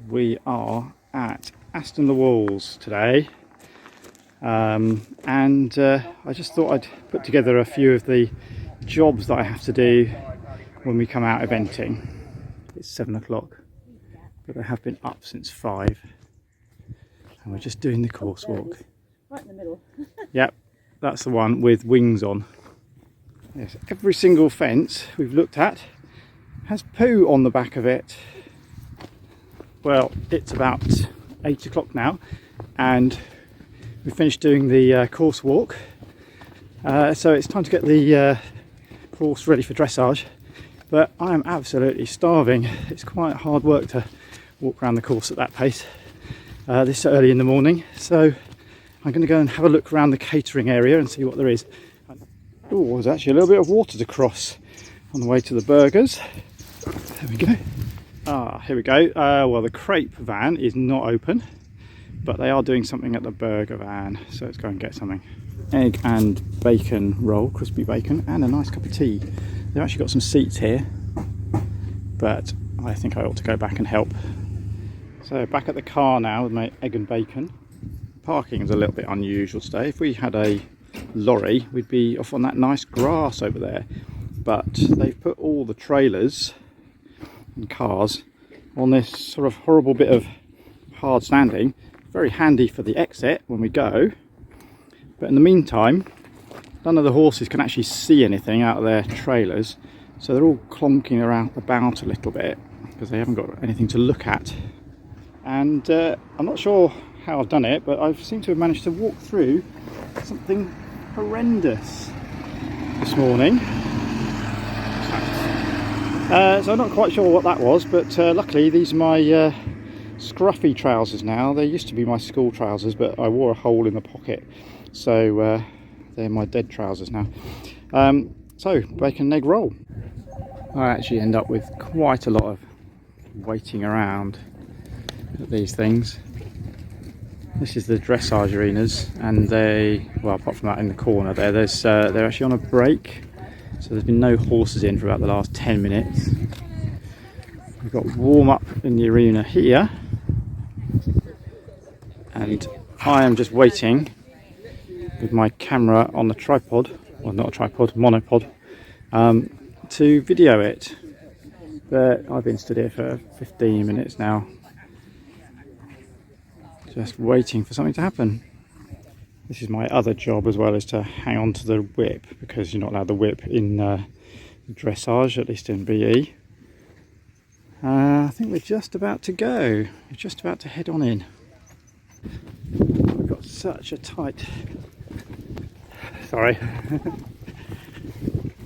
We are at Aston le Walls today, and I just thought I'd put together a few of the jobs that I have to do when we come out eventing. It's 7 o'clock, but I have been up since 5 and we're just doing the course walk. Right in the middle. Yep, that's the one with wings on. Yes, every single fence we've looked at has poo on the back of it. Well, it's about 8 o'clock now and we finished doing the course walk, so it's time to get the course ready for dressage, but I am absolutely starving. It's quite hard work to walk around the course at that pace this early in the morning, so I'm going to go and have a look around the catering area and see what there is. Oh, there's actually a little bit of water to cross on the way to the burgers. There we go. Ah, here we go. Well, the crepe van is not open, but they are doing something at the burger van, so let's go and get something. Egg and bacon roll, crispy bacon, and a nice cup of tea. They've actually got some seats here, but I think I ought to go back and help. So back at the car now with my egg and bacon. Parking is a little bit unusual today. If we had a lorry, we'd be off on that nice grass over there, but they've put all the trailers and cars on this sort of horrible bit of hard standing. Very handy for the exit when we go, but in the meantime none of the horses can actually see anything out of their trailers, so they're all clonking around about a little bit because they haven't got anything to look at. And I'm not sure how I've done it, but I seem to have managed to walk through something horrendous this morning. So I'm not quite sure what that was, but luckily these are my scruffy trousers now. They used to be my school trousers, but I wore a hole in the pocket, so they're my dead trousers now. So bacon and egg roll. I actually end up with quite a lot of waiting around at these things. This is the dressage arenas, and they, well, apart from that in the corner there, they're actually on a break. So there's been no horses in for about the last 10 minutes. We've got warm up in the arena here, and I am just waiting with my camera on the tripod, well, not a tripod, monopod, to video it. But I've been stood here for 15 minutes now, just waiting for something to happen. This is my other job as well, is to hang on to the whip, because you're not allowed the whip in dressage, at least in BE. I think we're just about to go. We're just about to head on in. We've got such a tight... Sorry.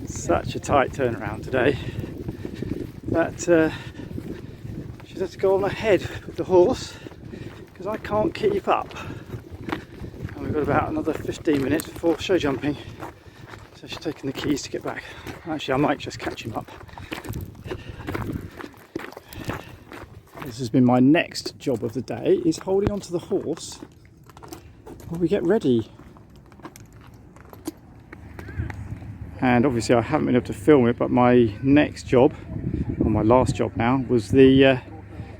Such a tight turnaround today that she's had to go on ahead with the horse because I can't keep up. We've got about another 15 minutes before show jumping, so she's taking the keys to get back. Actually, I might just catch him up. This has been my next job of the day, is holding onto the horse while we get ready. And obviously I haven't been able to film it, but my next job, or my last job now, was the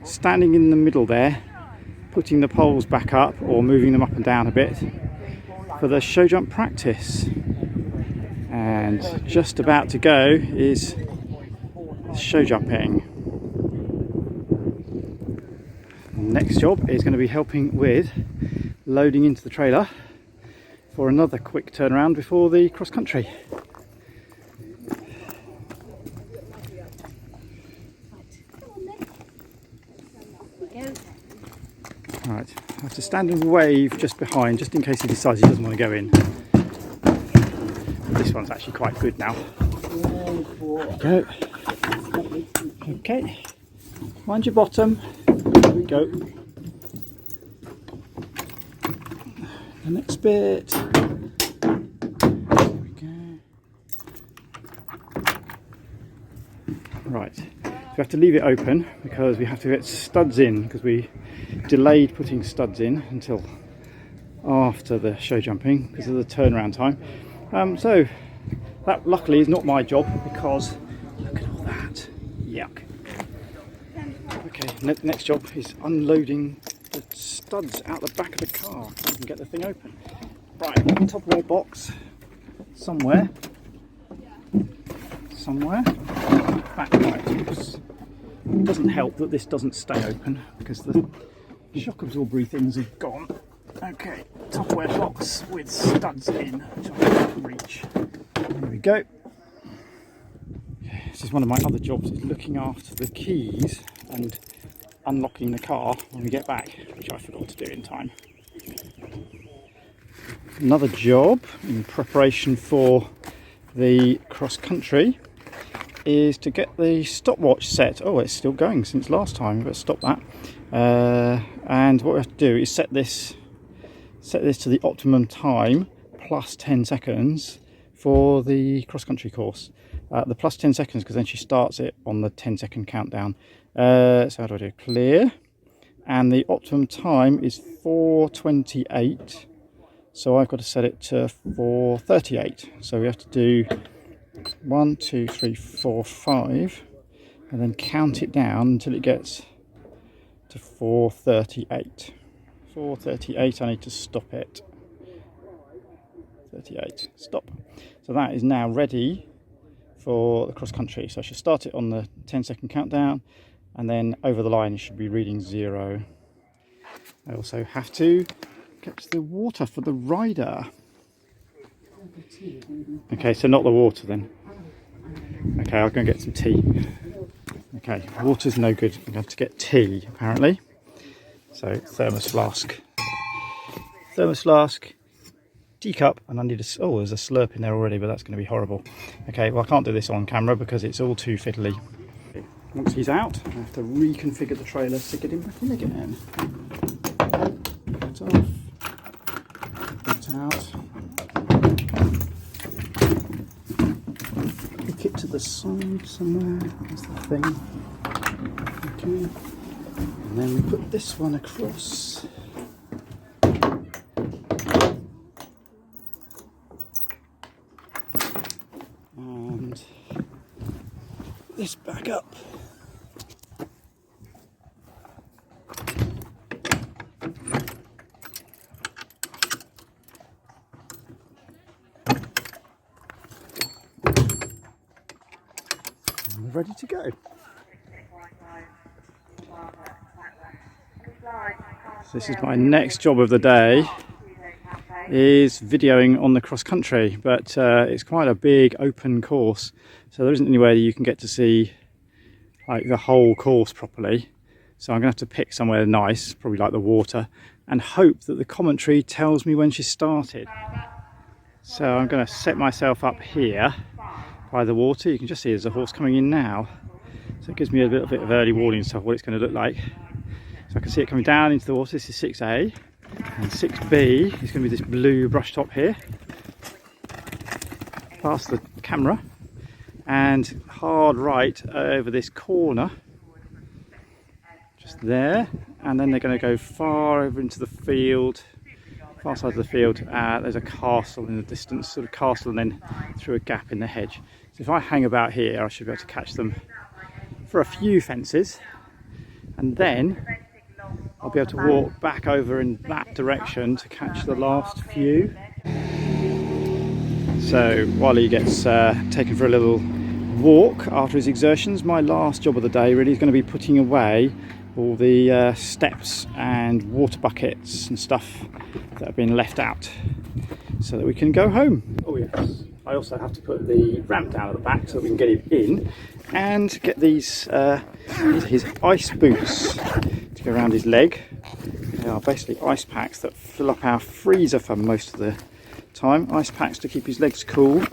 standing in the middle there, putting the poles back up or moving them up and down a bit for the show jump practice. And just about to go is show jumping. Next job is going to be helping with loading into the trailer for another quick turnaround before the cross country. Right, I have to stand and wave just behind, just in case he decides he doesn't want to go in. This one's actually quite good now. There we go. Okay, mind your bottom. There we go. The next bit. There we go. Right, so we have to leave it open because we have to get studs in, because we delayed putting studs in until after the show jumping because of the turnaround time. So that luckily is not my job, because look at all that. Yuck. Okay, Next job is unloading the studs out the back of the car so I can get the thing open. Right, Tupperware box somewhere. Back items. It doesn't help that this doesn't stay open because the shock absorbery things have gone. Okay, Tupperware box with studs in, which I can't reach. There we go. This is one of my other jobs, is looking after the keys and unlocking the car when we get back, which I forgot to do in time. Another job in preparation for the cross country is to get the stopwatch set. Oh, it's still going since last time. We've got to stop that. And what we have to do is set this to the optimum time plus 10 seconds for the cross country course. The plus 10 seconds because then she starts it on the 10-second countdown. So how do I do? Clear. And the optimum time is 4:28. So I've got to set it to 4:38. So we have to do 1, 2, 3, 4, 5, and then count it down until it gets to 4:38. 4:38, I need to stop it. 38, stop. So that is now ready for the cross country. So I should start it on the 10-second countdown, and then over the line it should be reading 0. I also have to get the water for the rider. Okay, so not the water then. Okay, I'll go and get some tea. Okay, water's no good. I'm going to have to get tea apparently. So thermos flask, teacup, and I need oh, there's a slurp in there already, but that's going to be horrible. Okay, well I can't do this on camera because it's all too fiddly. Once he's out, I have to reconfigure the trailer to get him back in again. Get off. Get out. Hook it to the side somewhere. That's the thing. Okay. And then we put this one across. And this back up. And we're ready to go. So this is my next job of the day, is videoing on the cross country, but it's quite a big open course, so there isn't anywhere you can get to see like the whole course properly. So I'm gonna have to pick somewhere nice, probably like the water, and hope that the commentary tells me when she started. So I'm gonna set myself up here by the water. You can just see there's a horse coming in now, so it gives me a little bit of early warning stuff what it's going to look like. So I can see it coming down into the water. This is 6A, and 6B is going to be this blue brush top here, past the camera, and hard right over this corner, just there, and then they're going to go far over into the field, far side of the field. There's a castle in the distance, sort of castle, and then through a gap in the hedge. So if I hang about here, I should be able to catch them for a few fences, and then I'll be able to walk back over in that direction to catch the last few. So Wally gets taken for a little walk after his exertions. My last job of the day really is going to be putting away all the steps and water buckets and stuff that have been left out so that we can go home. Oh yes, I also have to put the ramp down at the back so that we can get him in, and get these his ice boots to go around his leg. They are basically ice packs that fill up our freezer for most of the time. Ice packs to keep his legs cool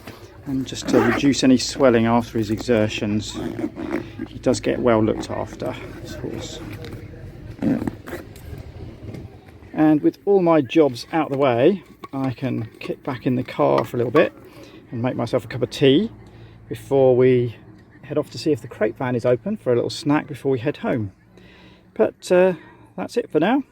and just to reduce any swelling after his exertions. He does get well looked after, this horse. And with all my jobs out the way, I can kick back in the car for a little bit and make myself a cup of tea before we head off to see if the crate van is open for a little snack before we head home. But that's it for now.